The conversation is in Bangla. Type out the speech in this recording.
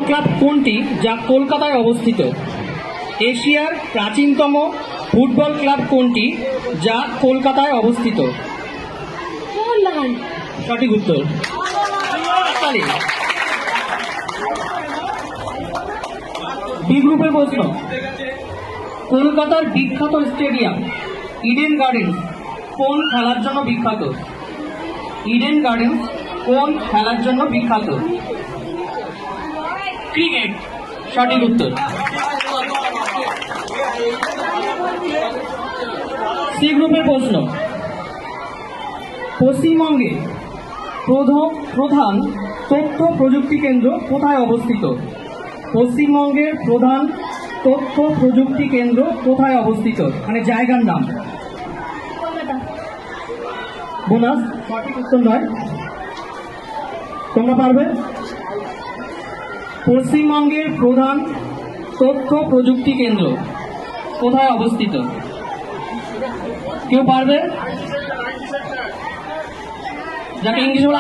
ক্লাব কোনটি যা কলকাতায় অবস্থিত? এশিয়ার প্রাচীনতম ফুটবল ক্লাব কোনটি যা কলকাতায় অবস্থিত? সঠিক উত্তর। বি গ্রুপের প্রশ্ন, কলকাতার বিখ্যাত স্টেডিয়াম ইডেন গার্ডেন্স কোন খেলার জন্য বিখ্যাত? ইডেন গার্ডেন্স কোন খেলার জন্য বিখ্যাত? ক্রিকেট। সঠিক উত্তর। সি গ্রুপের প্রশ্ন, পশ্চিমবঙ্গে প্রধান তথ্য প্রযুক্তি কেন্দ্র কোথায় অবস্থিত? পশ্চিমবঙ্গের প্রধান তথ্য প্রযুক্তি কেন্দ্র কোথায় অবস্থিত, মানে জায়গার নাম? বোনাস। সঠিক উত্তর নয়, তোমরা পারবে। পশ্চিমবঙ্গের প্রধান তথ্য প্রযুক্তি কেন্দ্র কোথায় অবস্থিত? কেউ পারবে? যাকে ইংলিশ বলা